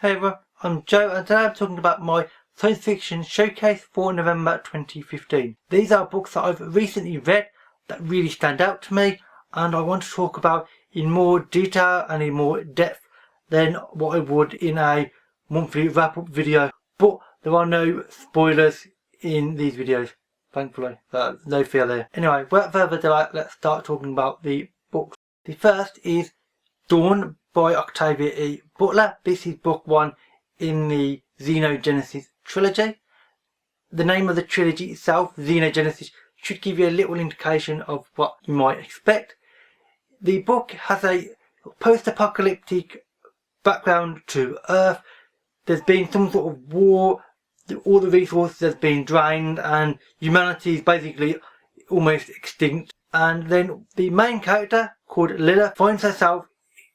Hey everyone, I'm Joe and today I'm talking about my science fiction showcase for November 2015. These are books that I've recently read that really stand out to me and I want to talk about in more detail and in more depth than what I would in a monthly wrap-up video. But there are no spoilers in these videos, thankfully. No fear there. Anyway, without further delay, let's start talking about the books. The first is Dawn by Octavia E. Butler. This is book 1 in the Xenogenesis trilogy. The name of the trilogy itself, Xenogenesis, should give you a little indication of what you might expect. The book has a post-apocalyptic background to Earth. There's been some sort of war, all the resources have been drained and humanity is basically almost extinct. And then the main character, called Lila, finds herself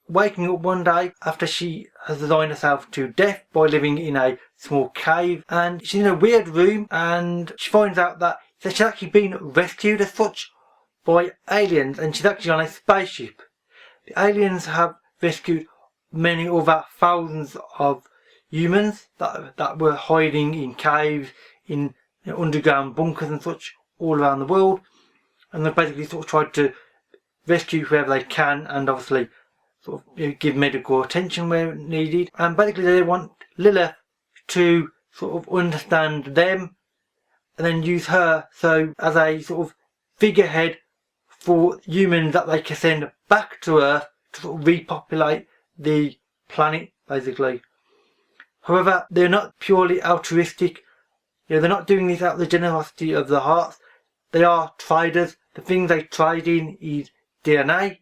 waking up one day after she has resigned herself to death by living in a small cave, and she's in a weird room and she finds out that she's actually been rescued as such by aliens and she's actually on a spaceship. The aliens have rescued many other thousands of humans that were hiding in caves, in underground bunkers and such all around the world, and they've basically sort of tried to rescue whoever they can and obviously sort of give medical attention where needed. And basically they want Lilith to sort of understand them and then use her so as a sort of figurehead for humans that they can send back to Earth to sort of repopulate the planet basically. However, they're not purely altruistic. They're not doing this out of the generosity of their hearts. They are traders. The thing they trade in is DNA,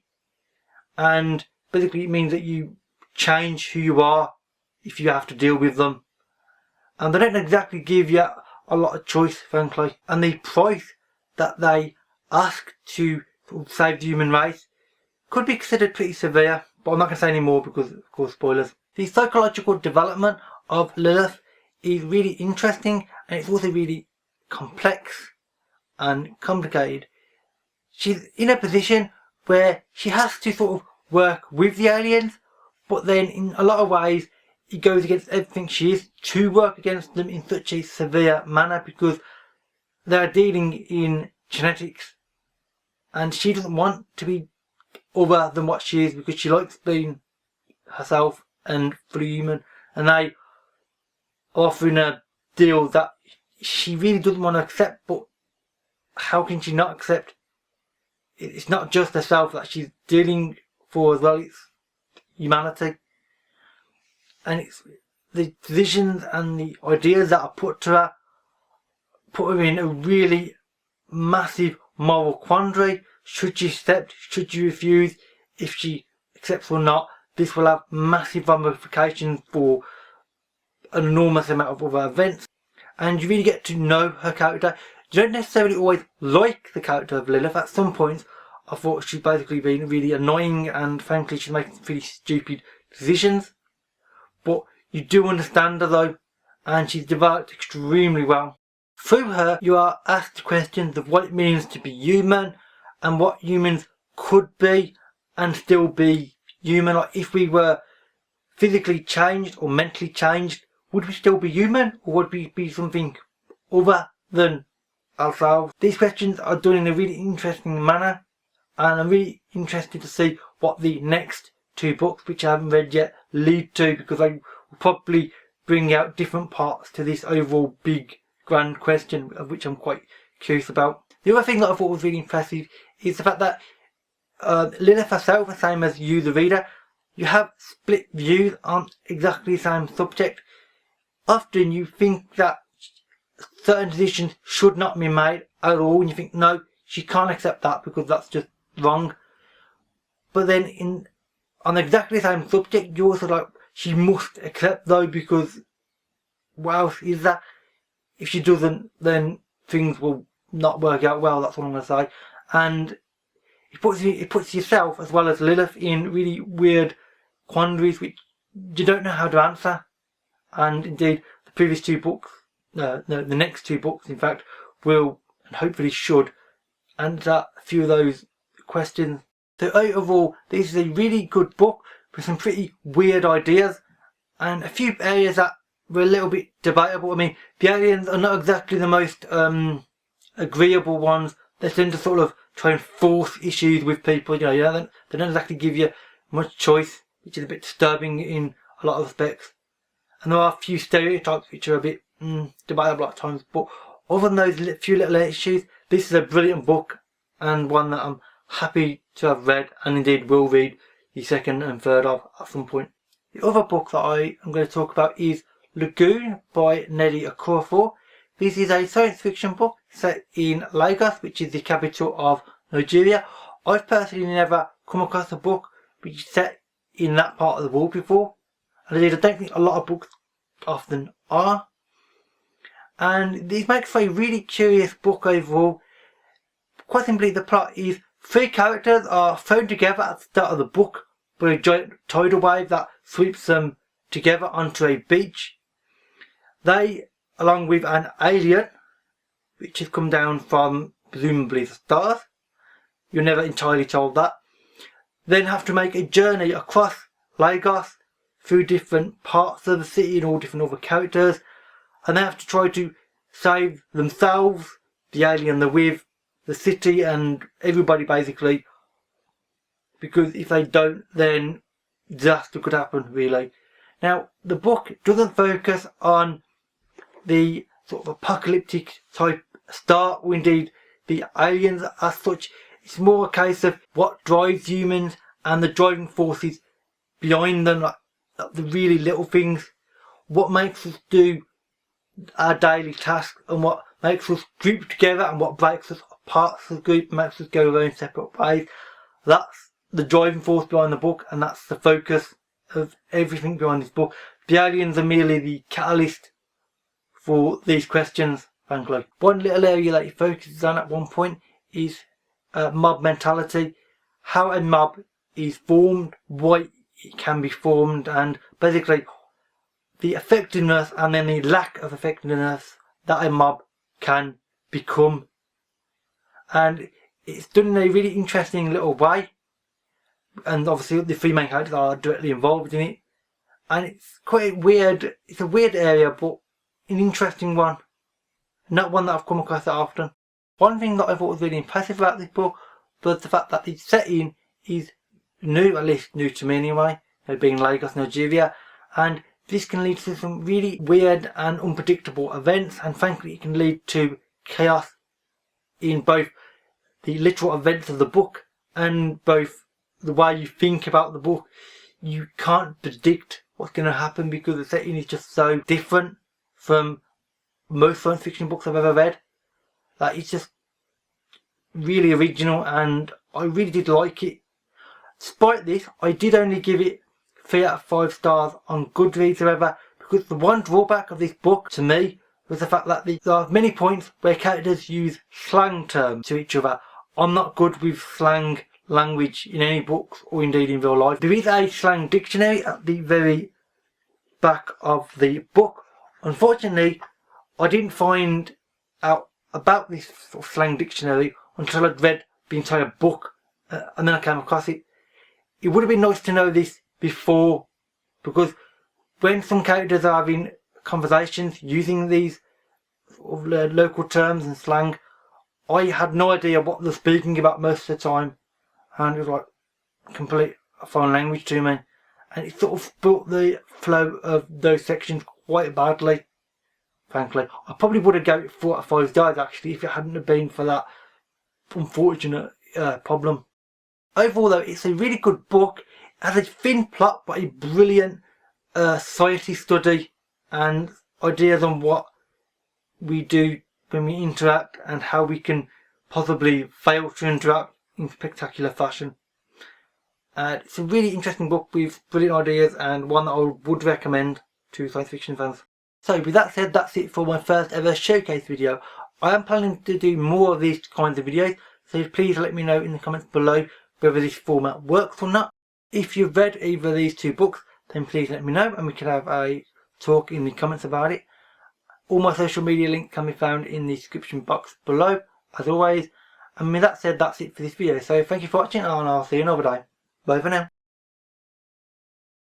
and basically it means that you change who you are if you have to deal with them. And they don't exactly give you a lot of choice, frankly. And the price that they ask to sort of save the human race could be considered pretty severe, but I'm not going to say any more because, of course, spoilers. The psychological development of Lilith is really interesting and it's also really complex and complicated. She's in a position where she has to sort of work with the aliens, but then in a lot of ways it goes against everything she is to work against them in such a severe manner because they're dealing in genetics and she doesn't want to be other than what she is because she likes being herself and fully human, and they are offering a deal that she really doesn't want to accept. But how can she not accept? It's not just herself that she's dealing for as well, it's humanity. And it's the decisions and the ideas that are put to her, put her in a really massive moral quandary. Should she accept? Should she refuse? If she accepts or not, this will have massive ramifications for an enormous amount of other events. And you really get to know her character. You don't necessarily always like the character of Lilith. At some points I thought she's basically been really annoying and frankly she's making really stupid decisions. But you do understand her though, and she's developed extremely well. Through her you are asked questions of what it means to be human and what humans could be and still be human. Like if we were physically changed or mentally changed, would we still be human or would we be something other than ourselves? These questions are done in a really interesting manner, and I'm really interested to see what the next 2 books, which I haven't read yet, lead to, because they will probably bring out different parts to this overall big grand question, of which I'm quite curious about. The other thing that I thought was really impressive is the fact that Lilith herself, the same as you the reader, you have split views on exactly the same subject. Often you think that certain decisions should not be made at all, and you think no, she can't accept that because that's just wrong. But then on exactly the same subject you're also like, she must accept though, because what else is that? If she doesn't, then things will not work out well, that's what I'm going to say. And it puts yourself as well as Lilith in really weird quandaries which you don't know how to answer. And indeed the previous 2 books, the next 2 books in fact, will and hopefully should answer a few of those questions. So overall this is a really good book with some pretty weird ideas, and a few areas that were a little bit debatable. I mean, the aliens are not exactly the most agreeable ones. They tend to sort of try and force issues with people. They don't exactly give you much choice, which is a bit disturbing in a lot of respects. And there are a few stereotypes which are a bit debatable at times. But other than those few little issues, this is a brilliant book, and one that I'm happy to have read, and indeed will read the second and third of at some point. The other book that I am going to talk about is Lagoon by Knedi Okorafor. This is a science fiction book set in Lagos, which is the capital of Nigeria. I've personally never come across a book which is set in that part of the world before, and indeed I don't think a lot of books often are. And this makes for a really curious book overall. Quite simply, the plot is 3 characters are thrown together at the start of the book by a giant tidal wave that sweeps them together onto a beach. They, along with an alien, which has come down from presumably the stars, you're never entirely told that, then have to make a journey across Lagos through different parts of the city and all different other characters, and they have to try to save themselves, the alien they're with, the city, and everybody basically, because if they don't, then disaster could happen, really. Now, the book doesn't focus on the sort of apocalyptic type start, or indeed the aliens as such. It's more a case of what drives humans and the driving forces behind them, like the really little things. What makes us do our daily tasks, and what makes us group together, and what breaks us apart as a group, makes us go our own separate ways. That's the driving force behind the book, and that's the focus of everything behind this book. The aliens are merely the catalyst for these questions, frankly. One little area that he focuses on at one point is mob mentality, how a mob is formed, why it can be formed, and basically the effectiveness and then the lack of effectiveness that a mob can become. And it's done in a really interesting little way, and obviously the 3 main characters are directly involved in it, and it's quite weird. It's a weird area, but an interesting one, not one that I've come across that often. One thing that I thought was really impressive about this book was the fact that the setting is new, at least new to me anyway, being Lagos, Nigeria, and this can lead to some really weird and unpredictable events, and frankly it can lead to chaos in both the literal events of the book and both the way you think about the book. You can't predict what's going to happen because the setting is just so different from most science fiction books I've ever read. Like, it's just really original, and I really did like it. Despite this, I did only give it 3 out of 5 stars on Goodreads, however, because the one drawback of this book to me was the fact that there are many points where characters use slang terms to each other. I'm not good with slang language in any books or indeed in real life. There is a slang dictionary at the very back of the book. Unfortunately, I didn't find out about this sort of slang dictionary until I'd read the entire book, and then I came across it. It would have been nice to know this before, because when some characters are having conversations using these sort of local terms and slang, I had no idea what they're speaking about most of the time, and it was like complete foreign language to me, and it sort of spoilt the flow of those sections quite badly, frankly. I probably would have gave it 4 out of 5 stars actually if it hadn't have been for that unfortunate problem. Overall though, it's a really good book. It has a thin plot but a brilliant society study and ideas on what we do when we interact and how we can possibly fail to interact in spectacular fashion. It's a really interesting book with brilliant ideas, and one that I would recommend to science fiction fans. So with that said, that's it for my first ever showcase video. I am planning to do more of these kinds of videos, so please let me know in the comments below whether this format works or not. If you've read either of these 2 books, then please let me know and we can have a talk in the comments about it. All my social media links can be found in the description box below, as always. And with that said, that's it for this video. So thank you for watching, and I'll see you another day. Bye for now.